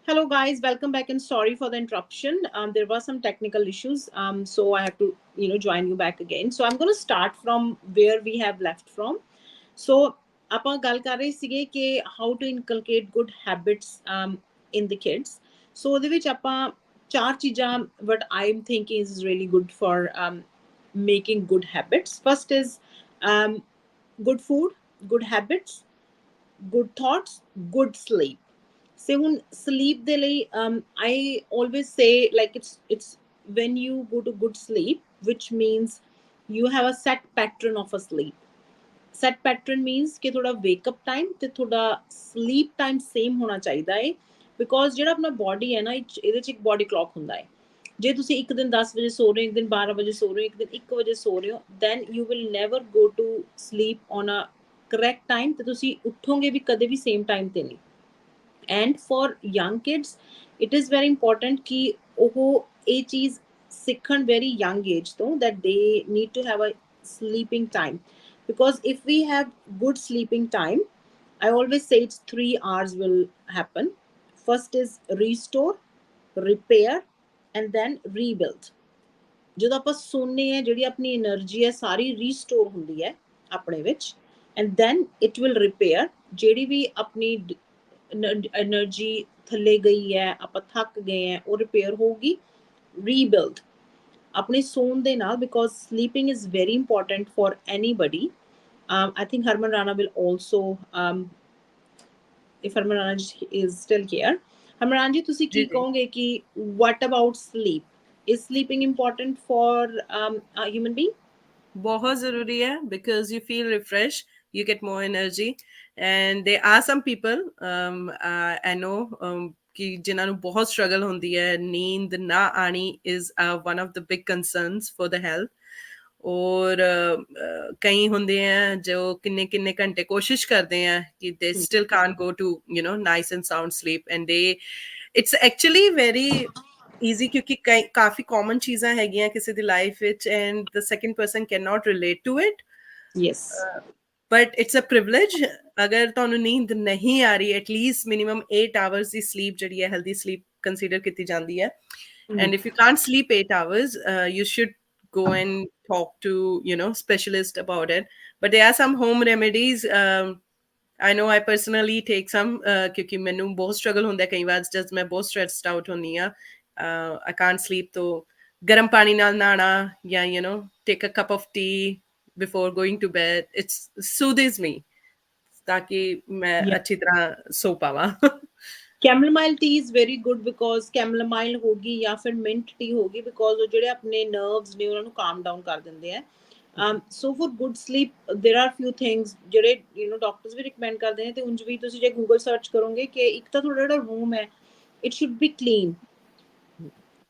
Hello, guys. Welcome back, and sorry for the interruption. There were some technical issues, so I have to, join you back again. So I'm going to start from where we have left from. So ਆਪਾਂ ਗੱਲ ਕਰ ਰਹੇ ਸੀਗੇ ਕਿ how to inculcate good habits in the kids. So ਉਹਦੇ ਵਿੱਚ ਆਪਾਂ ਚਾਰ ਚੀਜ਼ਾਂ what I'm thinking is really good for making good habits. First is um, good food, good habits, good thoughts, good sleep. So when sleep ਦੇ ਲਈ I always say like it's when you go to good sleep, which means you have a set pattern of a sleep. Set pattern means ਕਿ ਤੁਹਾਡਾ wake up time ਤੇ ਤੁਹਾਡਾ sleep time same ਹੋਣਾ ਚਾਹੀਦਾ ਹੈ, because ਜਿਹੜਾ ਆਪਣਾ body ਹੈ ਨਾ ਇਹਦੇ ਚ ਇੱਕ body clock ਹੁੰਦਾ ਹੈ. ਜੇ ਤੁਸੀਂ ਇੱਕ ਦਿਨ 10 ਵਜੇ ਸੋ ਰਹੇ ਹੋ, ਇੱਕ ਦਿਨ 12 ਵਜੇ ਸੋ ਰਹੇ ਹੋ, ਇੱਕ ਦਿਨ 1 ਵਜੇ ਸੋ ਰਹੇ ਹੋ, then you will never go to sleep on a correct time ਤੇ ਤੁਸੀਂ ਉੱਠੋਗੇ ਵੀ ਕਦੇ ਵੀ same time ਤੇ ਨਹੀਂ. And for young kids it is very important ਕਿ ਉਹ ਇਹ ਚੀਜ਼ ਸਿੱਖਣ very young age ਤੋਂ that they need to have a sleeping time, because if we have good sleeping time, I always say it's 3 hours will happen. First is restore, repair, and then rebuild. ਜਦੋਂ ਆਪਾਂ ਸੌਂਦੇ ਹਾਂ ਜਿਹੜੀ ਆਪਣੀ energy ਹੈ ਸਾਰੀ restore ਹੁੰਦੀ ਹੈ ਆਪਣੇ ਵਿੱਚ, and then it will repair ਜਿਹੜੀ ਵੀ ਆਪਣੀ એનર્ਜੀ ਥੱਲੇ ਗਈ ਹੈ, ਆਪਾਂ ਥੱਕ ਗਏ ਹੈ, ਉਹ ਰਿਪੇਅਰ ਹੋਊਗੀ. ਰੀਬਿਲਡ ਆਪਣੀ ਸੌਣ ਦੇ ਨਾਲ, because sleeping is very important for anybody. I think Harman Rana will also, if Harman Rana is still here. Harman Rana ji, ਤੁਸੀਂ ਕੀ ਕਹੋਗੇ ਕਿ what about sleep? Is sleeping important for a human being? बहुत ज़रूरी है, because you feel refreshed, you get more energy, and there are some people I know कि जिन्हां ਨੂੰ बहुत struggle ਹੁੰਦੀ ਹੈ, ਨੀਂਦ ਨਾ ਆਣੀ is one of the big concerns for the health. और कई ਹੁੰਦੇ ਆ ਜੋ ਕਿੰਨੇ ਕਿੰਨੇ ਘੰਟੇ ਕੋਸ਼ਿਸ਼ ਕਰਦੇ ਆ ਕਿ they still can't go to nice and sound sleep, and it's actually very easy ਕਿਉਂਕਿ ਕਾਫੀ ਕਾਮਨ ਚੀਜ਼ਾਂ ਹੈਗੀਆਂ ਕਿਸੇ ਦੀ ਲਾਈਫ ਵਿੱਚ, and the second person cannot relate to it. Yes. But it's a privilege. ਅਗਰ ਤੁਹਾਨੂੰ ਨੀਂਦ ਨਹੀਂ ਆ ਰਹੀ, at least minimum 8 hours the sleep ਜਿਹੜੀ ਹੈ healthy sleep consider ਕੀਤੀ ਜਾਂਦੀ ਹੈ. And if you can't sleep 8 hours, you should go and talk to specialist about it. But there are some home remedies. I know I personally take some ਕਿਉਂਕਿ ਮੈਨੂੰ ਬਹੁਤ struggle ਹੁੰਦਾ ਕਈ ਵਾਰ ਜਦ ਮੈਂ ਬਹੁਤ stressed out ਹੁੰਦੀ ਆ. I can't sleep, तो ਗਰਮ ਪਾਣੀ ਨਾਲ ਨਹਾਣਾ ਜਾਂ take a cup of tea before going to bed. It soothes me ताकि मैं अच्छी तरह सो पावा. Chamomile tea is very good, because chamomile होगी या फिर मिंट टी होगी, बिकॉज वो ਜਿਹੜੇ ਆਪਣੇ ਨਰਵਸ ਨੇ ਉਹਨਾਂ ਨੂੰ ਕਾਮ ਡਾਊਨ ਕਰ ਦਿੰਦੇ ਆ. So for good sleep there are few things ਜਿਹੜੇ ਡਾਕਟਰਸ ਵੀ ਰਿਕਮੈਂਡ ਕਰਦੇ ਨੇ, ਤੇ ਉਂਝ ਵੀ ਤੁਸੀਂ ਜੇ ਗੂਗਲ ਸਰਚ ਕਰੋਗੇ ਕਿ ਇੱਕ ਤਾਂ ਤੁਹਾਡਾ ਜਿਹੜਾ ਰੂਮ ਹੈ ਇਟ ਸ਼ੁੱਡ ਬੀ ਕਲੀਨ,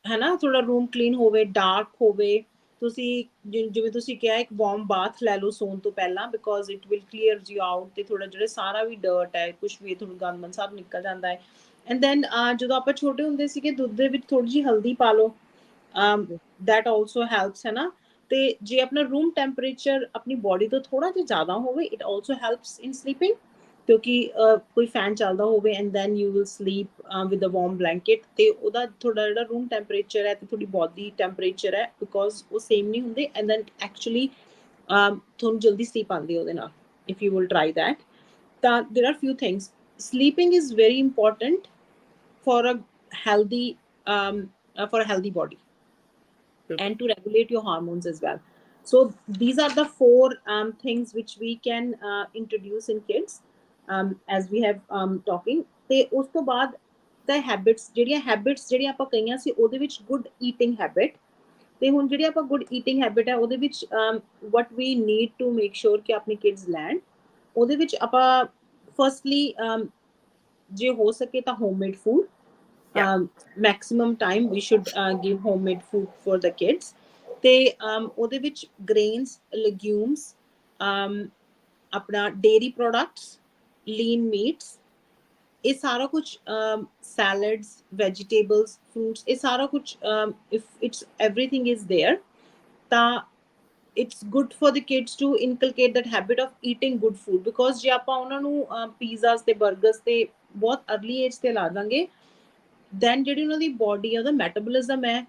ਹੈ ਨਾ, ਤੁਹਾਡਾ ਰੂਮ ਕਲੀਨ ਹੋਵੇ, ਡਾਰਕ ਹੋਵੇ. ਤੁਸੀਂ ਜਿਵੇਂ ਤੁਸੀਂ ਕਿਹਾ ਇੱਕ ਵਾਰਮ ਬਾਥ ਲੈ ਲਓ ਸੌਣ ਤੋਂ ਪਹਿਲਾਂ, because it will clear you out, ਤੇ ਥੋੜਾ ਜਿਹੜਾ ਸਾਰਾ ਵੀ ਡਰਟ ਹੈ ਕੁਛ ਵੀ ਤੁਹਾਨੂੰ ਗੰਦਮੰਦ ਸਭ ਨਿਕਲ ਜਾਂਦਾ ਹੈ. ਐਂਡ ਦੈਨ ਜਦੋਂ ਆਪਾਂ ਛੋਟੇ ਹੁੰਦੇ ਸੀਗੇ ਦੁੱਧ ਦੇ ਵਿੱਚ ਥੋੜੀ ਜਿਹੀ ਹਲਦੀ ਪਾ ਲਓ, ਦੈਟ ਆਲਸੋ ਹੈਲਪਸ, ਹੈ ਨਾ. ਤੇ ਜੇ ਆਪਣਾ ਰੂਮ ਟੈਂਪਰੇਚਰ ਆਪਣੀ ਬੋਡੀ ਤੋਂ ਥੋੜਾ ਜਿਹਾ ਜ਼ਿਆਦਾ ਹੋਵੇ, it also helps in sleeping, ਕਿਉਂਕਿ ਕੋਈ ਫੈਨ ਚੱਲਦਾ ਹੋਵੇ and then you will sleep with a warm blanket, ਤੇ ਉਹਦਾ ਤੁਹਾਡਾ ਜਿਹੜਾ ਰੂਮ ਟੈਂਪਰੇਚਰ ਹੈ ਤੇ ਤੁਹਾਡੀ ਬੋਡੀ ਟੈਂਪਰੇਚਰ ਹੈ, ਬਿਕੋਜ਼ ਉਹ ਸੇਮ ਨਹੀਂ ਹੁੰਦੇ, ਐਂਡ ਦੈਨ ਐਕਚੁਅਲੀ ਤੁਹਾਨੂੰ ਜਲਦੀ ਸਲੀਪ ਆਉਂਦੀ ਉਹਦੇ ਨਾਲ, if you will try that. ਤਾਂ there are few things. Sleeping is very important for a healthy body and to regulate your hormones as well. So these are the 4 things which we can introduce in kids as we have talking. ਤੇ ਉਸ ਤੋਂ ਬਾਅਦ the habits ਜਿਹੜੀਆਂ ਆਪਾਂ ਕਹੀਆਂ ਸੀ ਉਹਦੇ ਵਿੱਚ good eating habit, ਤੇ ਹੁਣ ਜਿਹੜੀ ਆਪਾਂ good eating habit ਹੈ ਉਹਦੇ ਵਿੱਚ what we need to make sure ਕਿ ਆਪਣੀ kids learn, ਉਹਦੇ ਵਿੱਚ ਆਪਾਂ firstly ਜੇ ਹੋ ਸਕੇ ਤਾਂ homemade food. Maximum time we should give homemade food for the kids. ਤੇ ਉਹਦੇ ਵਿੱਚ grains, legumes, ਆਪਣਾ dairy products, lean meats, ਇਹ ਸਾਰਾ ਕੁਝ, salads, vegetables, fruits, ਇਹ ਸਾਰਾ ਕੁਝ if it's everything is there, ਤਾਂ it's good for the kids to inculcate that habit of eating good food. Because ਜੇ ਆਪਾਂ ਉਹਨਾਂ ਨੂੰ pizzas ਤੇ burgers ਤੇ ਬਹੁਤ early age ਤੇ ਲਾ ਦਾਂਗੇ, ਦੈਨ ਜਿਹੜੀ ਉਹਨਾਂ ਦੀ ਬੋਡੀ ਆ, ਉਹਦਾ ਮੈਟਾਬੋਲਿਜ਼ਮ ਹੈ,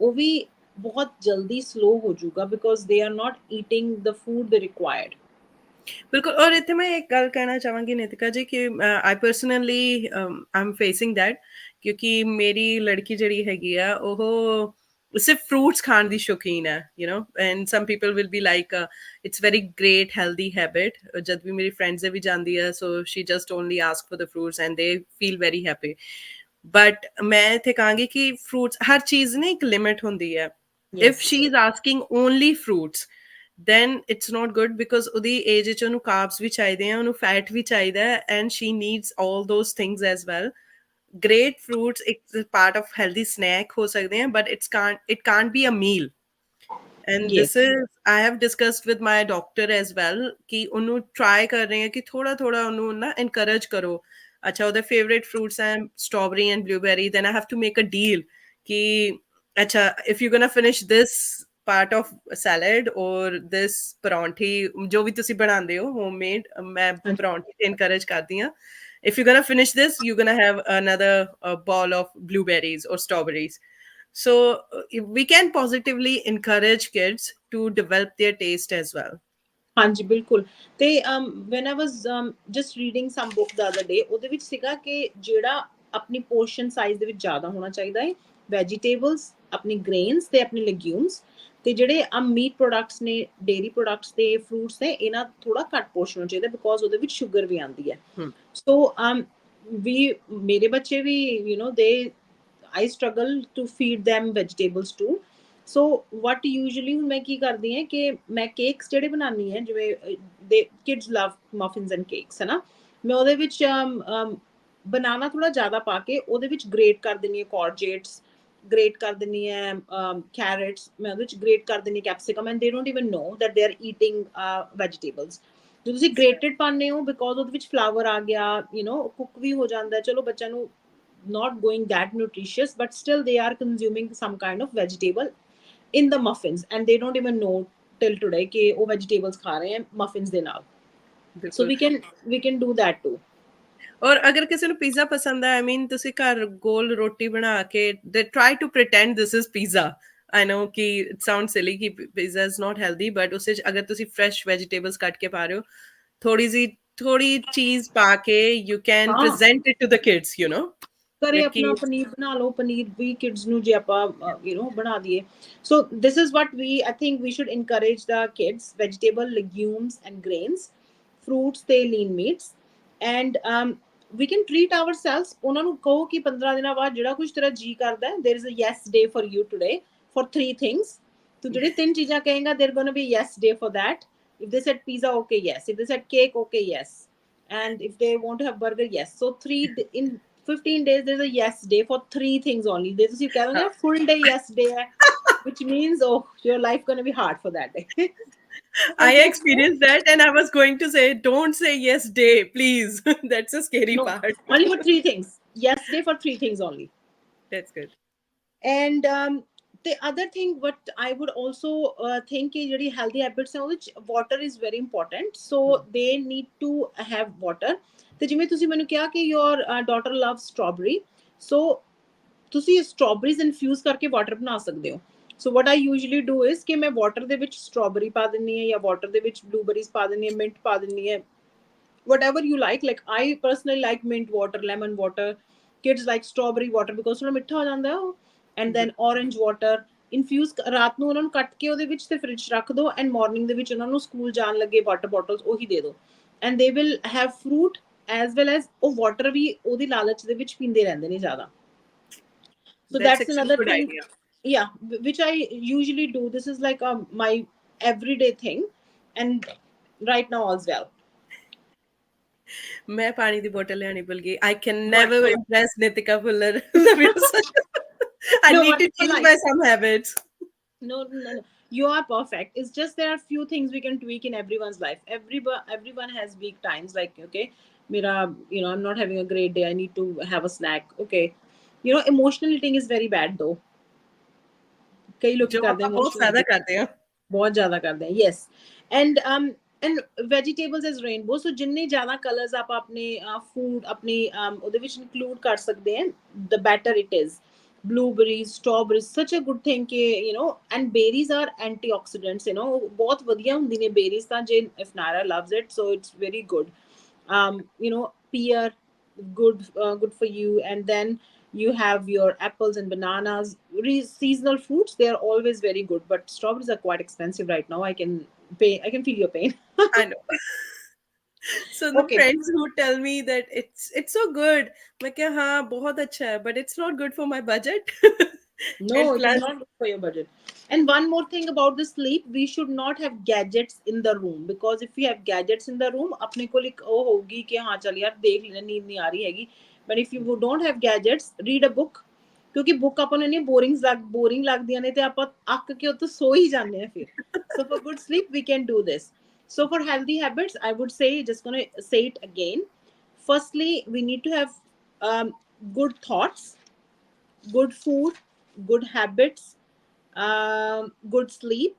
ਉਹ ਵੀ ਬਹੁਤ ਜਲਦੀ ਸਲੋ ਹੋ ਜਾਊਗਾ, because they are not eating the food ਦੇ ਰਿਕੁਆਇਰਡ। ਬਿਲਕੁਲ। ਔਰ ਇੱਥੇ ਮੈਂ ਇੱਕ ਗੱਲ ਕਹਿਣਾ ਚਾਹਾਂਗੀ ਨਿਤਿਕਾ ਜੀ ਕਿ I personally I am facing that, ਕਿਉਂਕਿ ਮੇਰੀ ਲੜਕੀ ਜਿਹੜੀ ਹੈਗੀ ਆ ਉਹ ਸਿਰਫ ਫਰੂਟਸ ਖਾਣ ਦੀ ਸ਼ੌਕੀਨ ਹੈ, you نو, and some people will be like it's very great healthy habit. ਜਦ ਵੀ ਮੇਰੀ ਫਰੈਂਡਸ ਦੇ ਵੀ ਜਾਂਦੀ ਹੈ, so she just only ask for the fruits and they feel very happy. But ਮੈਂ ਇੱਥੇ ਕਹਾਂਗੀ ਕਿ ਫਰੂਟਸ, ਹਰ ਚੀਜ਼ ਨੇ ਇੱਕ ਲਿਮਿਟ ਹੁੰਦੀ ਹੈ। If yes. She is asking only fruits, then it's not good, because ਉਹਦੀ ਏਜ ਵਿੱਚ ਉਹਨੂੰ ਕਾਰਬਸ ਵੀ ਚਾਹੀਦੇ ਆ, ਉਹਨੂੰ ਫੈਟ ਵੀ ਚਾਹੀਦਾ ਹੈ, and she needs all those things as well. Great fruits ਇੱਕ part of healthy snack ਹੋ ਸਕਦੇ ਆ, but it can't be a meal. And this yes. is, I have discussed with my doctor as well ਕਿ ਉਹਨੂੰ try ਕਰ ਰਹੇ ਆ ਕਿ ਥੋੜਾ ਥੋੜਾ ਉਹਨੂੰ ਨਾ encourage ਕਰੋ। ਅੱਛਾ, ਉਹਦੇ favorite fruits ਹੈ strawberry and blueberry, then I have to make a deal ਕਿ ਅੱਛਾ, if you're gonna finish this part of salad or this ਪਰੌਂਠੀ ਜੋ ਵੀ ਤੁਸੀਂ ਬਣਾਉਂਦੇ ਹੋ homemade, ਮੈਂ ਪਰੌਂਠੀ ਤੇ encourage ਕਰਦੀ ਹਾਂ, if you're gonna finish this, you're gonna have another ball of blueberries or strawberries. So we can positively encourage kids to develop their taste as well. ਹਾਂਜੀ ਬਿਲਕੁਲ। ਤੇ when I was just reading some book the other day, ਉਹਦੇ ਵਿੱਚ ਸੀਗਾ ਕਿ ਜਿਹੜਾ ਆਪਣੀ portion size ਦੇ ਵਿੱਚ ਜ਼ਿਆਦਾ ਹੋਣਾ ਚਾਹੀਦਾ ਹੈ, ਵੈਜੀਟੇਬਲਸ, ਆਪਣੀ ਗ੍ਰੇਨਸ ਤੇ ਆਪਣੇ ਲੈਗਿਊਮਸ, ਤੇ ਜਿਹੜੇ ਮੀਟ ਪ੍ਰੋਡਕਟਸ ਨੇ, ਡੇਰੀ ਪ੍ਰੋਡਕਟਸ ਤੇ ਫਰੂਟਸ ਨੇ, ਇਹਨਾਂ ਥੋੜਾ ਘੱਟ ਪੋਰਸ਼ਨ ਹੋਣਾ ਚਾਹੀਦਾ, ਬਿਕੋਜ਼ ਉਹਦੇ ਵਿੱਚ ਸ਼ੂਗਰ ਵੀ ਆਉਂਦੀ ਹੈ। ਸੋ ਵੀ ਮੇਰੇ ਬੱਚੇ ਵੀ, ਯੂ نو, ਦੇ I struggle to feed them vegetables too. So what usually ਹੁਣ ਮੈਂ ਕੀ ਕਰਦੀ ਹਾਂ ਕਿ ਮੈਂ ਕੇਕਸ ਜਿਹੜੇ ਬਣਾਉਂਦੀ ਹਾਂ, ਜਿਵੇਂ ਦੇ kids love muffins and cakes, ਹੈ ਨਾ, ਮੈਂ ਉਹਦੇ ਵਿੱਚ ਬਨਾਨਾ ਥੋੜਾ ਜ਼ਿਆਦਾ ਪਾ ਕੇ ਉਹਦੇ ਵਿੱਚ ਗ੍ਰੇਟ ਕਰ ਦਿੰਦੀ ਹਾਂ ਕੋਰਜੇਟਸ, ਗ੍ਰੇਟ ਕਰ ਦਿੰਦੀ ਹੈ ਕੈਰਟਸ, ਮੈਂ ਉਹਦੇ ਵਿੱਚ ਗ੍ਰੇਟ ਕਰ ਦਿੰਦੀ ਕੈਪਸਿਕਮ, ਐਂਡ ਦੇ don't even no that they are eating vegetables. ਜੋ ਤੁਸੀਂ ਗ੍ਰੇਟਡ ਪਾਉਂਦੇ ਹੋ, ਬਿਕੋਜ਼ ਉਹਦੇ ਵਿੱਚ ਫਲਾਵਰ ਆ ਗਿਆ, ਯੂ نو, ਕੁੱਕ ਵੀ ਹੋ ਜਾਂਦਾ, ਚਲੋ ਬੱਚਿਆਂ ਨੂੰ not going that nutritious, but still they are consuming some kind of vegetable in the muffins, and they don't even know till today कि वो vegetables खा रहे हैं muffins ਦੇ ਨਾਲ। So ਬਿਲਕੁਲ। we can do that too. ਔਰ ਅਗਰ ਕਿਸੇ ਨੂੰ ਪੀਜ਼ਾ ਪਸੰਦ ਹੈ, ਆਈ ਮੀਨ ਤੁਸੀਂ ਘਰ ਗੋਲ ਰੋਟੀ ਬਣਾ ਕੇ ਦੇ try to pretend this is pizza. I know ਕਿ ਇਟ ਸਾਊਂਡ ਸਿਲੀ ਕਿ pizza is not healthy, but ਉਸ ਵਿੱਚ ਅਗਰ ਤੁਸੀਂ ਫਰੈਸ਼ ਵੈਜੀਟੇਬਲਸ ਕੱਟ ਕੇ ਪਾ ਰਹੇ ਹੋ, ਥੋੜੀ ਚੀਜ਼ ਪਾ ਕੇ, ਯੂ ਕੈਨ ਹਾਂ, present it to the kids, you know, ਘਰੇ ਕਿ ਆਪਣਾ ਪਨੀਰ ਬਣਾ ਲਓ, ਪਨੀਰ ਵੀ ਕਿਡਸ ਨੂੰ ਜੇ ਆਪਾਂ ਯੂ نو ਬਣਾ ਦਈਏ। So this is what we I think we should encourage the kids, vegetable, legumes and grains, fruits ਤੇ lean meats, and we can treat ourselves। ਉਹਨਾਂ ਨੂੰ ਕਹੋ ਕਿ 15 ਦਿਨਾਂ ਬਾਅਦ ਜਿਹੜਾ ਕੁਝ ਤੇਰਾ ਜੀ ਕਰਦਾ ਹੈ, there is a yes day for you today for 3 things। ਤੂੰ ਜਿਹੜੇ 3 ਚੀਜ਼ਾਂ ਕਹੇਗਾ, there going to be yes day for that। if they said pizza, okay, yes। if they said cake, okay, yes। and if they want to have burger, yes। so in 15 days there's a yes day for 3 things only। they ਤੁਸੀਂ ਕਹਿ ਦੋਗੇ full day yes day ਹੈ, which means oh your life going to be hard for that day। so I just experienced that, and I was going to say, don't say yes day, please. That's a scary no, part. only for 3 things, yes day for 3 things only। That's good. and the other thing what I would also think is really healthy habits are, which water is very important, so they need to have water। ਤੇ ਜਿਵੇਂ ਤੁਸੀਂ ਮੈਨੂੰ ਕਿਹਾ ਕਿ your daughter loves strawberry, so ਤੁਸੀਂ strawberries infuse ਕਰਕੇ water ਬਣਾ ਸਕਦੇ ਹੋ। so what I usually do is ਕਿ ਮੈਂ water ਦੇ ਵਿੱਚ strawberry ਪਾ ਦਿੰਨੀ ਹੈ, ਜਾਂ water ਦੇ ਵਿੱਚ blueberries ਪਾ ਦਿੰਨੀ ਹੈ, mint ਪਾ ਦਿੰਨੀ ਹੈ, whatever you like I personally like mint water, lemon water, kids like strawberry water because ਥੋੜਾ ਮਿੱਠਾ ਹੋ ਜਾਂਦਾ ਹੈ। and then orange water infuse ਰਾਤ ਨੂੰ ਉਹਨਾਂ ਨੂੰ ਕੱਟ ਕੇ ਉਹਦੇ ਵਿੱਚ ਤੇ ਫ੍ਰਿਜ ਰੱਖ ਦਿਓ, and morning ਦੇ ਵਿੱਚ ਉਹਨਾਂ ਨੂੰ ਸਕੂਲ ਜਾਣ ਲੱਗੇ ਵਾਟਰ ਬੋਟਲਸ ਉਹੀ ਦੇ ਦਿਓ, and they will have fruit as well as ਉਹ water ਵੀ ਉਹਦੀ ਲਾਲਚ ਦੇ ਵਿੱਚ ਪੀਂਦੇ ਰਹਿੰਦੇ ਨੇ ਜ਼ਿਆਦਾ। so That's that's actually a another good thing, idea. yeah, which I usually do। this is like my everyday thing, and right now as well। मैं पानी दी बोतल लेनी भूल गई. I can but never impress Nitika Bhullar. I no, need but to it's for change life। my some habits. No, no, no. You are perfect. It's just there are few things we can tweak in everyone's life. Everyone has weak times. Like, okay, Mira, I'm not having a great day. I need to have a snack. Okay. Emotional eating is very bad though. कई लोग जो करते हैं आपका बहुत emotional फायदा eating, करते हैं. बहुत ज़्यादा करते हैं, yes। and and vegetables as rainbow, so ਜਿੰਨੇ ਜ਼ਿਆਦਾ ਕਲਰਸ ਆਪਾਂ ਆਪਣੇ ਫੂਡ ਆਪਣੀ ਉਹਦੇ ਵਿੱਚ ਇਨਕਲੂਡ ਕਰ ਸਕਦੇ ਹਾਂ, the better it is. Blueberries, strawberries, such a good thing ਕਿ and berries are antioxidants, ਬਹੁਤ ਵਧੀਆ ਹੁੰਦੀ ਨੇ berries ਤਾਂ ਜੇ if Naira loves it, so it's very good. Pear, good for you. And then you have your apples and bananas. Seasonal fruits, they are always very good, but strawberries are quite expensive right now. I can feel your pain. I know. So the Okay. friends who tell me that it's so good, मैं क्या हाँ बहुत अच्छा है, but it's not good for my budget. No, And it is plus, not good for your budget. And one more thing about the sleep, we should not have gadgets in the room, because if we have gadgets in the room, अपने को एक वो होगी कि हाँ चल यार देख लेना नींद नहीं आ रही हैगी. But if you don't have gadgets, read a book. क्योंकि बुक अपन ने बोरिंग लगदियां ने ते ਆਪਾਂ ਅੱਕ ਕੇ ਉੱਤੇ ਸੋ ਹੀ ਜਾਂਦੇ ਆ ਫਿਰ. So for good sleep we can do this. So for healthy habits, I would say, just going to say it again. Firstly, we need to have good thoughts, good food, good habits, good sleep,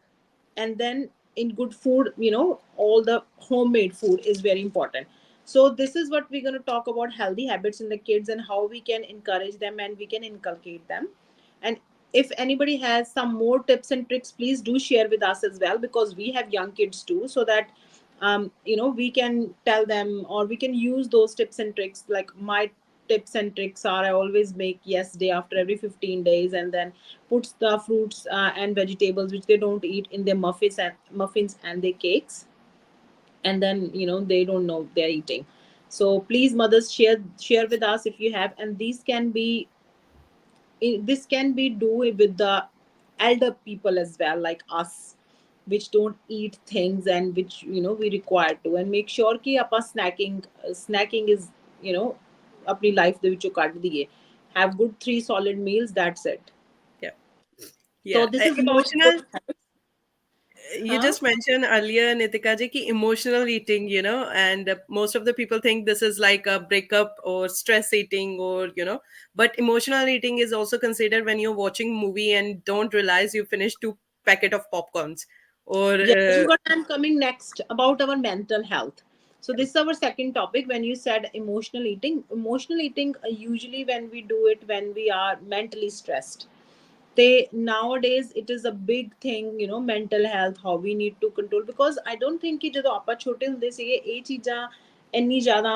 and then in good food, all the homemade food is very important. So this is what we're going to talk about: healthy habits in the kids and how we can encourage them and we can inculcate them. And if anybody has some more tips and tricks, please do share with us as well, because we have young kids too, so that we can tell them, or we can use those tips and tricks. Like my tips and tricks are, I always make yes day after every 15 days, and then puts the fruits and vegetables which they don't eat in their muffins and their cakes, and then they don't know they're eating. So please, mothers, share with us if you have. And this can be do with the elder people as well, like us, which don't eat things and which we require to. And make sure कि ਆਪਾਂ snacking is अपनी life ਦੇ ਵਿੱਚੋਂ ਕੱਢ ਦਈਏ. Have good 3 solid meals, that's it. yeah, So yeah, this is about emotional. good habits. You Huh? just mentioned earlier, Nitika ji, ki emotional eating, and most of the people think this is like a breakup or stress eating, but emotional eating is also considered when you're watching movie and don't realize you finished two packet of popcorns, or Yeah, this is what I'm coming next about our mental health. So this is our second topic. When you said emotional eating, usually when we do it when we are mentally stressed. They nowadays it is a big thing, mental health, how we need to control. Because I don't think कि ਜਦੋਂ ਆਪਾਂ ਛੋਟੇ ਹੁੰਦੇ ਸੀਗੇ ਇਹ ਚੀਜ਼ਾਂ ਇੰਨੀ ਜ਼ਿਆਦਾ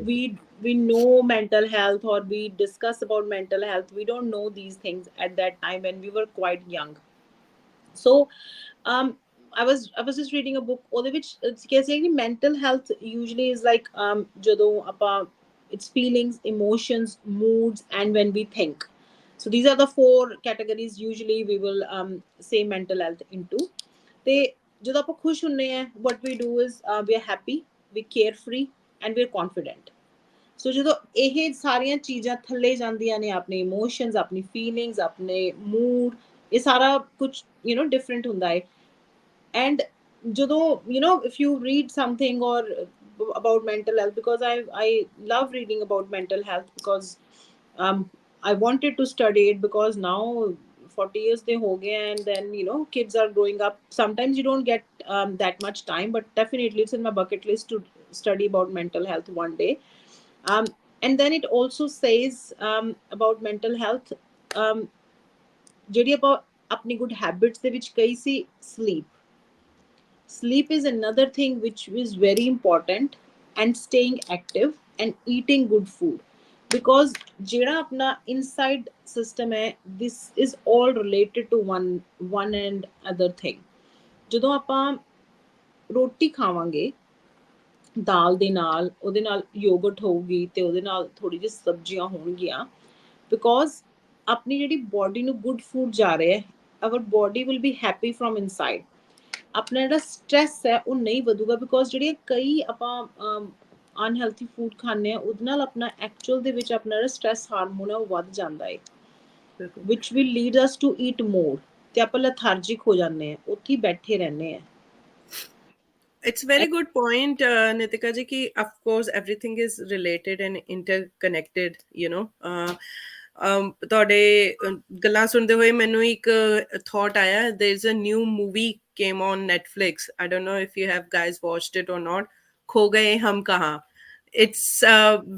we know mental health, or we discuss about mental health. We don't know these things at that time when we were quite young. So I was just reading a book ਉਹਦੇ ਵਿੱਚ ਕਿਹਾ ਕਿ mental health usually is like ਜਦੋਂ ਆਪਾਂ it's feelings, emotions, moods, and when we think. So these are the 4 categories usually we will say mental health into. ਤੇ ਜਦੋਂ ਆਪਾਂ ਖੁਸ਼ ਹੁੰਨੇ ਆ, what we do is we are happy, we carefree, and we are confident. ਸੋ ਜਦੋਂ ਇਹ ਸਾਰੀਆਂ ਚੀਜ਼ਾਂ ਥੱਲੇ ਜਾਂਦੀਆਂ ਨੇ, ਆਪਣੇ ਇਮੋਸ਼ਨਸ, ਆਪਣੀ ਫੀਲਿੰਗਸ, ਆਪਣੇ ਮੂਡ, ਇਹ ਸਾਰਾ ਕੁਝ ਡਿਫਰੈਂਟ ਹੁੰਦਾ ਹੈ. And ਜਦੋਂ if you read something or about mental health, because I love reading about mental health, because um I wanted to study it, because now 40 years they ho gaye, and then kids are growing up. Sometimes you don't get that much time, but definitely it's in my bucket list to study about mental health one day. um, and then it also says about mental health, um, ਜਿਹੜੀ ਆਪਾਂ ਆਪਣੀ good habits ਦੇ ਵਿੱਚ ਕਹੀ ਸੀ, sleep is another thing which is very important, and staying active and eating good food. Because ਜਿਹੜਾ ਆਪਣਾ inside system ਹੈ, this is all related to one and other thing. ਜਦੋਂ ਆਪਾਂ ਰੋਟੀ ਖਾਵਾਂਗੇ ਦਾਲ ਦੇ ਨਾਲ, ਉਹਦੇ ਨਾਲ ਯੋਗਰਟ ਹੋਊਗੀ ਤੇ ਉਹਦੇ ਨਾਲ ਥੋੜੀ ਜਿਹੀ ਸਬਜ਼ੀਆਂ ਹੋਣਗੀਆਂ, ਬਿਕੋਜ਼ ਆਪਣੀ ਜਿਹੜੀ ਬੋਡੀ ਨੂੰ ਗੁੱਡ ਫੂਡ ਜਾ ਰਿਹਾ ਹੈ, our body will be happy from inside. ਆਪਣਾ ਜਿਹੜਾ ਸਟ੍ਰੈਸ ਹੈ ਉਹ ਨਹੀਂ ਵਧੂਗਾ, ਬਿਕੋਜ਼ ਜਿਹੜੀਆਂ ਕਈ ਆਪਾਂ ਅਨਹੈਲਥੀ ਫੂਡ ਖਾਂਦੇ ਆ, ਉਹਦੇ ਨਾਲ ਆਪਣਾ ਐਕਚੁਅਲ ਦੇ ਵਿੱਚ ਆਪਣਾ ਜਿਹੜਾ ਸਟ੍ਰੈਸ ਹਾਰਮੋਨ ਹੈ ਉਹ ਵੱਧ ਜਾਂਦਾ ਹੈ, which will lead us to eat more, ਤੇ ਆਪਾਂ ਲੈਥਾਰਜਿਕ ਹੋ ਜਾਂਦੇ ਆ, ਉੱਥੇ ਹੀ ਬੈਠੇ ਰਹਿੰਦੇ ਆ. It's a very good point, Nitika ji, ki of course everything is related and interconnected, ਤੁਹਾਡੇ ਗੱਲਾਂ ਸੁਣਦੇ ਹੋਏ ਮੈਨੂੰ ਇੱਕ ਥਾਟ ਆਇਆ, there is a new movie came on Netflix. I don't know if you have guys watched it or not. Kho gaye hum kahan. It's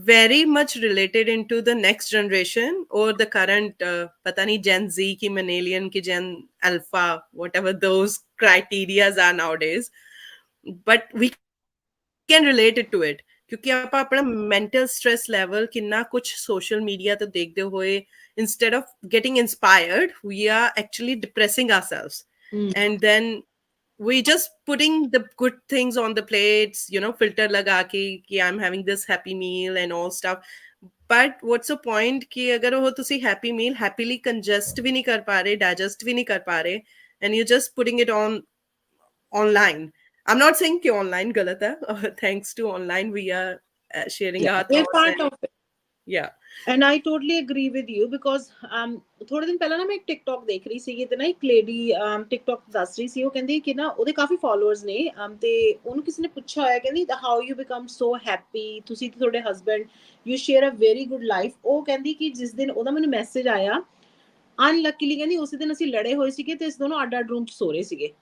very much related into the next generation or the current pata nahi Gen Z ki millennial ki Gen Alpha, whatever those criterias are nowadays. But we can relate it to it क्योंकि आप अपना mental stress level कितना कुछ social media तो देखते हुए instead of getting inspired we are actually depressing ourselves, and Mm. then we just putting the good things on the plates, filter laga ke ki I'm having this happy meal and all stuff. But what's the point कि अगर वो तुसी happy meal happily ingest भी नहीं कर पा रहे, digest भी नहीं कर पा रहे, and you're just putting it on online. I'm not saying कि online गलत है. Thanks to online we are sharing Yeah, our we're thoughts, part and of it. yeah. And I totally agree with you because ਥੋੜੇ ਦਿਨ ਪਹਿਲਾਂ ਨਾ ਮੈਂ ਇੱਕ TikTok ਦੇਖ ਰਹੀ ਸੀਗੀ ਤੇ ਨਾ ਇੱਕ ਲੇਡੀ ਟਿਕਟੌਕ ਦੱਸ ਰਹੀ ਸੀ, ਉਹ ਕਹਿੰਦੀ ਕਿ ਨਾ ਉਹਦੇ ਕਾਫੀ ਫਾਲੋਅਰਸ ਨੇ ਤੇ ਉਹਨੂੰ ਕਿਸੇ ਨੇ ਪੁੱਛਿਆ ਹੋਇਆ, ਕਹਿੰਦੀ how you become so happy, ਤੁਸੀਂ ਤੇ ਤੁਹਾਡੇ husband you share a very good life. ਉਹ ਕਹਿੰਦੀ ਕਿ ਜਿਸ ਦਿਨ ਉਹਦਾ ਮੈਨੂੰ ਮੈਸੇਜ ਆਇਆ, ਅਨਲੱਕੀਲੀ ਕਹਿੰਦੀ ਉਸੇ ਦਿਨ ਅਸੀਂ ਲੜੇ ਹੋਏ ਸੀਗੇ ਤੇ ਅਸੀਂ ਦੋਨੋਂ ਅੱਡ ਅੱਡ ਰੂਮ 'ਚ ਸੋ ਰਹੇ ਸੀਗੇ।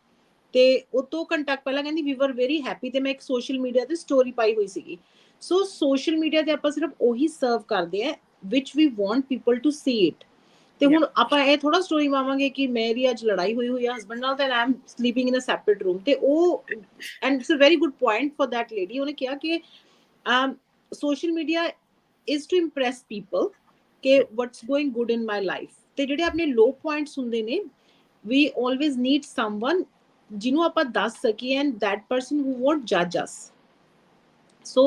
ਤੇ ਉਹ ਤੋਂ ਘੰਟਾ ਪਹਿਲਾਂ ਕਹਿੰਦੀ ਵੀ ਵਰ ਵੈਰੀ ਹੈਪੀ, ਤੇ ਮੈਂ ਇੱਕ ਸੋਸ਼ਲ ਮੀਡੀਆ ਤੇ ਸਟੋਰੀ ਪਾਈ ਹੋਈ ਸੀਗੀ। ਸੋ ਸੋਸ਼ਲ ਮੀਡੀਆ ਤੇ ਆਪਾਂ ਸਿਰਫ ਉਹੀ ਸਰਵ ਕਰਦੇ ਆ which we want people to see it. ਤੇ Yeah, ਹੁਣ ਆਪਾਂ ਇਹ ਥੋੜਾ ਸਟੋਰੀ ਪਾਵਾਂਗੇ ਕਿ ਮੇਰੀ ਅੱਜ ਲੜਾਈ ਹੋਈ ਹੋਈ ਆ ਹਸਬੈਂਡ ਨਾਲ ਤੇ I am sleeping in a separate room. ਤੇ ਉਹ and it's a very good point for that lady. ਉਹਨੇ ਕਿਹਾ ਕਿ social media is to impress people ਕਿ yeah, what's going good in my life, ਤੇ ਜਿਹੜੇ ਆਪਣੇ ਲੋ ਪੁਆਇੰਟਸ ਹੁੰਦੇ ਨੇ we always need someone ਜਿਹਨੂੰ ਆਪਾਂ ਦੱਸ ਸਕੀਏ and that person who won't judge us. So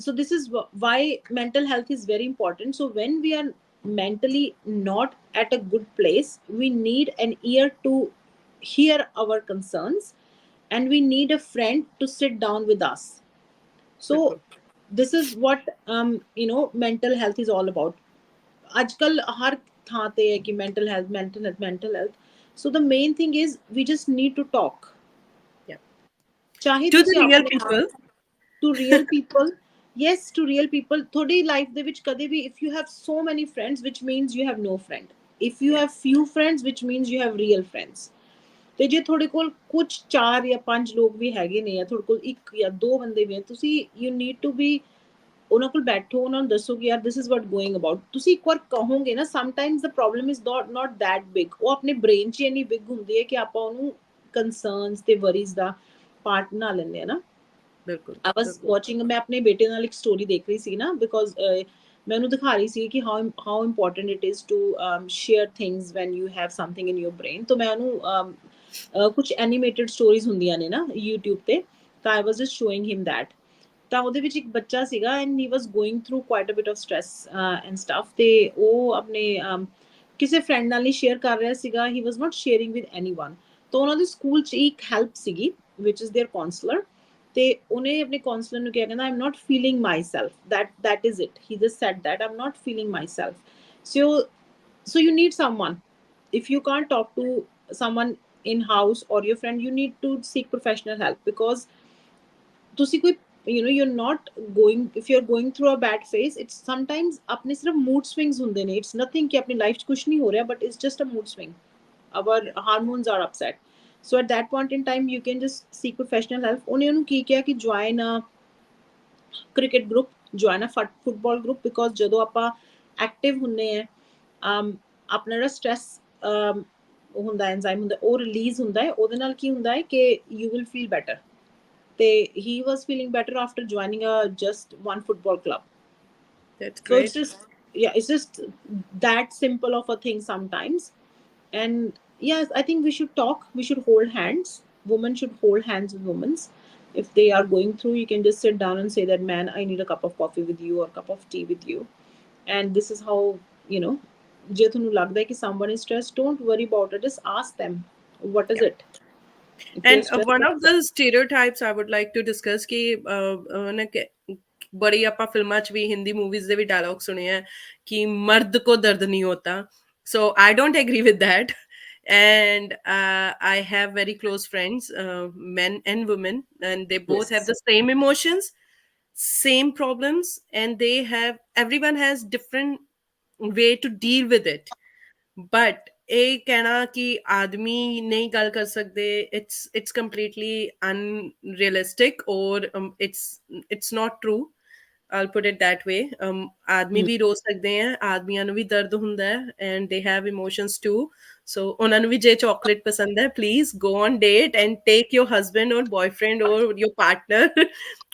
so this is why mental health is very important. So when we are mentally not at a good place, we need an ear to hear our concerns, and we need a friend to sit down with us. So बिल्कुल. this is what mental health is all about. आजकल हर ਥਾਂ ਤੇ ਹੈ ਕਿ mental health, mental health, mental health. So the main thing is we just need to talk. Yeah. ਚਾਹੇ To the ਤੁਸੀਂ real ਆਪਣੇ people. to real people, yes, to real people ਤੁਹਾਡੀ life ਦੇ ਵਿੱਚ ਕਦੇ ਵੀ if you have so many friends which means you have no friend, if you Yeah, have few friends which means you have real friends. ਤੇ ਜੇ ਤੁਹਾਡੇ ਕੋਲ ਕੁਝ 4 ਜਾਂ 5 ਲੋਕ ਵੀ ਹੈਗੇ ਨੇ ਜਾਂ ਤੁਹਾਡੇ ਕੋਲ ਇੱਕ ਜਾਂ ਦੋ ਬੰਦੇ ਵੀ ਹੈ, ਤੁਸੀਂ you need to be ਉਹਨਾਂ ਕੋਲ ਬੈਠੋ, ਉਹਨਾਂ ਨੂੰ ਦੱਸੋ ਕਿ ਯਾਰ this is what going about. ਤੁਸੀਂ ਇੱਕ ਵਾਰ ਕਹੋਗੇ ਨਾ sometimes the problem is not that big, ਉਹ ਆਪਣੇ ਬ੍ਰੇਨ 'ਚ ਇੰਨੀ ਬਿਗ ਹੁੰਦੀ ਹੈ ਕਿ ਆਪਾਂ ਉਹਨੂੰ ਕੰਸਰਨਸ ਤੇ ਵਰੀਜ਼ ਦਾ ਪਾਰਟ ਬਣਾ ਲੈਂਦੇ ਆ ਨਾ। बिल्कुल, I was बिल्कुल. watching, मैं अपने बेटे ਨਾਲ ਇੱਕ ਸਟੋਰੀ ਦੇਖ ਰਹੀ ਸੀ ਨਾ ਬਿਕੋਜ਼ ਮੈਂ ਉਹਨੂੰ ਦਿਖਾ ਰਹੀ ਸੀ ਕਿ how important it is to share things when you have something in your brain। ਤਾਂ ਮੈਂ ਉਹਨੂੰ ਕੁਝ ਐਨੀਮੇਟਡ ਸਟੋਰੀਜ਼ ਹੁੰਦੀਆਂ ਨੇ ਨਾ YouTube ਤੇ, ਤਾਂ I was just showing him that। ਤਾਂ ਉਹਦੇ ਵਿੱਚ ਇੱਕ ਬੱਚਾ ਸੀਗਾ and he was going through quite a bit of stress and stuff, ਤੇ ਉਹ ਆਪਣੇ ਕਿਸੇ ਫਰੈਂਡ ਨਾਲ ਨਹੀਂ ਸ਼ੇਅਰ ਕਰ ਰਿਹਾ ਸੀਗਾ, ਹੀ ਵਾਸ ਨਾਟ ਸ਼ੇਅਰਿੰਗ ਵਿਦ ਐਨੀਵਨ। ਤਾਂ ਉਹਨਾਂ ਦੇ ਸਕੂਲ 'ਚ ਇੱਕ ਹੈਲਪ ਸੀਗੀ ਵਿਚ ਇਜ਼ देयर ਕਾਉਂਸਲਰ, ਤੇ ਉਹਨੇ ਆਪਣੇ ਕਾਉਂਸਲਰ ਨੂੰ ਕਿਹਾ, ਕਹਿੰਦਾ I am not feeling my self, that is it, he just said that I'm not feeling myself। So you need someone, if you can't talk to someone in house or your friend, you need to seek professional help because ਤੁਸੀਂ ਕੋਈ you're not going, if you're going through a bad phase, it's sometimes ਆਪਣੇ ਸਿਰਫ mood swings ਹੁੰਦੇ ਨੇ, it's nothing ਕਿ ਆਪਣੀ life 'ਚ ਕੁਝ ਨਹੀਂ ਹੋ ਰਿਹਾ, but it's just a mood swing, our Yeah, hormones are upset। So at that point in time you can just seek professional help। ਉਹਨੇ ਉਹਨੂੰ ਕੀ ਕਿਹਾ ਕਿ join a cricket group, join a football group, because ਜਦੋਂ ਆਪਾਂ active ਹੁੰਨੇ ਆ ਆਪਣਾ ਜਿਹੜਾ ਸਟ੍ਰੈਸ ਹੁੰਦਾ ਐਂਜ਼ਾਈਮ ਹੁੰਦਾ ਉਹ ਰਿਲੀਜ਼ ਹੁੰਦਾ ਹੈ, ਉਹਦੇ ਨਾਲ ਕੀ ਹੁੰਦਾ ਹੈ ਕਿ you will feel better। ਤੇ he was feeling better after joining a just one football club। that's So it's great. just, yeah, it's just that simple of a thing sometimes। And yes, I think we should talk, we should hold hands, women should hold hands with women if they are going through, you can just sit down and say that, man, I need a cup of coffee with you or a cup of tea with you, and this is how, you know, ਜੇ ਤੁਹਾਨੂੰ ਲੱਗਦਾ ਹੈ ਕਿ someone is stressed, don't worry about it, just ask them what is Yeah. it, if you're And one of stressed। the stereotypes I would like to discuss कि ना कि बड़ी ਆਪਾਂ ਫਿਲਮਾਂ 'ਚ ਵੀ ਹਿੰਦੀ ਮੂਵੀਜ਼ ਦੇ ਵੀ ਡਾਇਲੌਗ ਸੁਣੇ ਆ ਕਿ ਮਰਦ ਕੋ ਦਰਦ ਨਹੀਂ ਹੋਤਾ, so I don't agree with that। And I have very close friends, men and women, and they both have Yes, the same emotions, same problems, and they have, everyone has different way to deal with it, but ਇਹ ਕਹਿਣਾ ਕਿ ਆਦਮੀ ਨਹੀਂ ਗੱਲ ਕਰ ਸਕਦੇ, it's completely unrealistic, or it's not true. I'll put it that way. Aadmi Hmm. ਵੀ ਰੋ ਸਕਦੇ ਆ, ਆਦਮੀਆਂ ਨੂੰ ਵੀ ਦਰਦ ਹੁੰਦਾ ਹੈ, and they have emotions too. So ਉਹਨਾਂ ਨੂੰ ਵੀ ਜੇ ਚਾਕਲੇਟ ਪਸੰਦ ਹੈ, please go on date and take your husband or boyfriend or your partner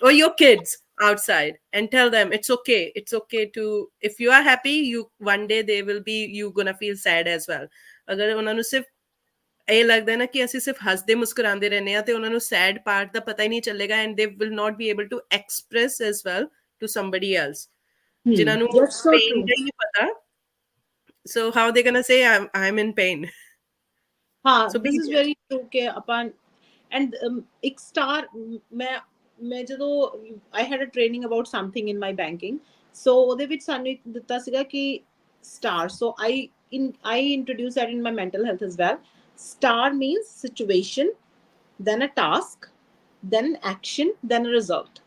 or your kids outside and tell them it's okay. It's okay to, if you are happy, you one day they will be, you gonna feel sad as well. ਅਗਰ ਉਹਨਾਂ ਨੂੰ ਸਿਰਫ ਇਹ ਲੱਗਦਾ ਨਾ ਕਿ ਅਸੀਂ ਸਿਰਫ ਹੱਸਦੇ ਮੁਸਕਰਾਉਂਦੇ ਰਹਿੰਦੇ ਆ, ਤੇ ਉਹਨਾਂ ਨੂੰ ਸੈਡ ਪਾਰਟ ਦਾ ਪਤਾ ਹੀ ਨਹੀਂ ਚੱਲੇਗਾ, and they will not be able to express as well to somebody else, Hmm. ਜਿਨ੍ਹਾਂ ਨੂੰ That's so ਪੇਨ true. ਦਾ ਹੀ ਨਹੀਂ ਪਤਾ. So how they gonna say I'm in pain? हाँ, So this be is there. very true कि अपन and एक star मैं ਜਦੋਂ I had a training about something in my banking, so ਉਹਦੇ ਵਿੱਚ ਸਾਨੂੰ ਇੱਕ ਦਿੱਤਾ ਸੀਗਾ ਕਿ star, so I introduced that in my mental health as well. Star means situation, then a task, then an action, then a result.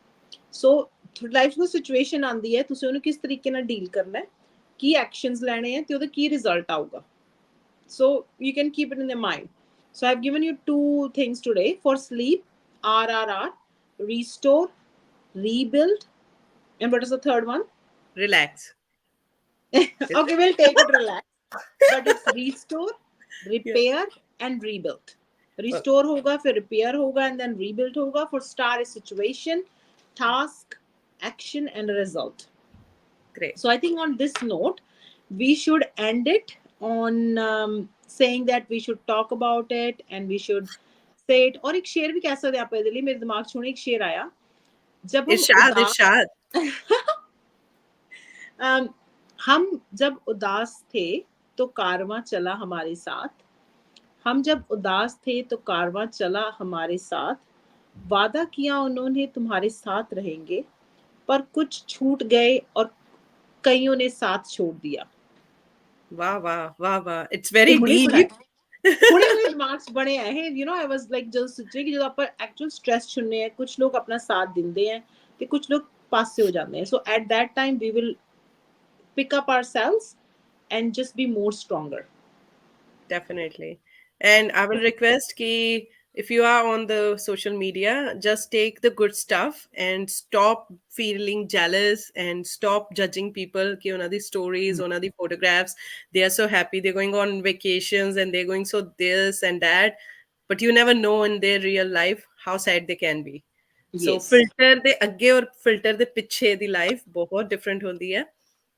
So ਤੁਹਾਡੀ life ਨੂੰ situation ਆਉਂਦੀ ਹੈ, ਤੁਸੀਂ ਉਹਨੂੰ ਕਿਸ ਤਰੀਕੇ ਨਾਲ ਡੀਲ ਕਰਨਾ ਹੈ, ਕੀ ਐਕਸ਼ਨਸ ਲੈਣੇ ਹੈ ਤੇ ਉਹਦਾ ਕੀ ਰਿਜ਼ਲਟ ਆਊਗਾ. So you can keep it in your mind. So I've given you two things today for sleep: RRR, restore, rebuild, and what is the third one? Relax. Is Okay, we'll take it relax. But it's restore, it? repair, and rebuild. Yeah. Restore होगा, फिर repair होगा, and then rebuild होगा. For star is situation, task, action, and a result. Great. So I think on this note, we should end it on saying that we should talk about it and we should say it. और एक शेर भी कह सकते हैं आप इधर लिए, मेरे दिमाग से एक शेर आया. जब हम Irshad, उदास Irshad. हम जब उदास थे तो कारवां चला हमारे साथ. हम जब उदास थे तो कारवां चला हमारे साथ. वादा किया उन्होंने तुम्हारे साथ रहेंगे, पर कुछ छूट गए और कईयों ने साथ छोड़ दिया. Wow, wow, wow, wow. It's ਇਹ very ਹੁਣੇ ਸੁਣਾਇਆ, deep. ਹੁਣੇ ਹੁਣੇ ਦਿਮਾਗ 'ਚ ਬਣੇ ਆ ਇਹ. ਯੂ نو ਆਈ ਵਾਸ ਲਾਈਕ ਜਦੋਂ ਸੋਚੇ ਕਿ ਜਦੋਂ ਆਪਾਂ ਐਕਚੁਅਲ ਸਟ੍ਰੈਸ ਚੁੰਨੇ ਆ, ਕੁਝ ਲੋਕ ਆਪਣਾ ਸਾਥ ਦਿੰਦੇ ਆ ਤੇ ਕੁਝ ਲੋਕ ਪਾਸੇ ਹੋ ਜਾਂਦੇ ਆ. So at that time we will pick up ourselves and just be more stronger. Definitely. And I will request ki if you are on the social media, just take the good stuff and stop feeling jealous and stop judging people ki ਉਹਨਾਂ ਦੀ stories, ਉਹਨਾਂ ਦੀ photographs. They are so happy. They're going on vacations and they're going so this and that. But you never know in their real life how sad they can be. So Yes. filter ਦੇ ਅੱਗੇ ਔਰ filter ਦੇ ਪਿੱਛੇ ਦੀ life ਬਹੁਤ different ਹੁੰਦੀ ਹੈ.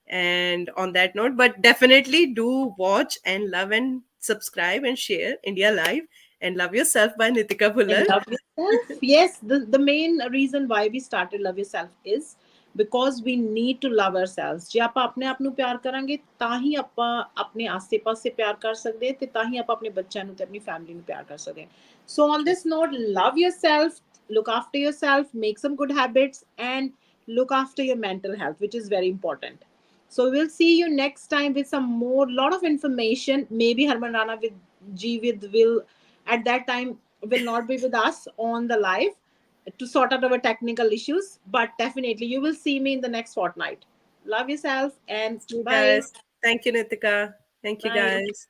And on that note, but definitely do watch and love and subscribe and share India Live and Love Yourself by Nitika Bhullar. And love yourself. Yes, the main reason why we started Love Yourself is because we need to love ourselves. ਜੇ ਆਪਾਂ ਆਪਣੇ ਆਪ ਨੂੰ ਪਿਆਰ ਕਰਾਂਗੇ ਤਾਂ ਹੀ ਆਪਾਂ ਆਪਣੇ ਆਸੇ-ਪਾਸੇ ਪਿਆਰ ਕਰ ਸਕਦੇ ਹਾਂ ਤੇ ਤਾਂ ਹੀ ਆਪਾਂ ਆਪਣੇ ਬੱਚਿਆਂ ਨੂੰ ਤੇ ਆਪਣੀ ਫੈਮਿਲੀ ਨੂੰ ਪਿਆਰ ਕਰ ਸਕਦੇ ਹਾਂ. So on this note, love yourself, look after yourself, make some good habits and look after your mental health, which is very important. So we'll see you next time with some more lot of information. Maybe Harman Rana with G with will at that time will not be with us on the live to sort out our technical issues, but definitely you will see me in the next fortnight. Love yourself and You bye. guys. Thank you, Nitika. Thank you, Bye. guys.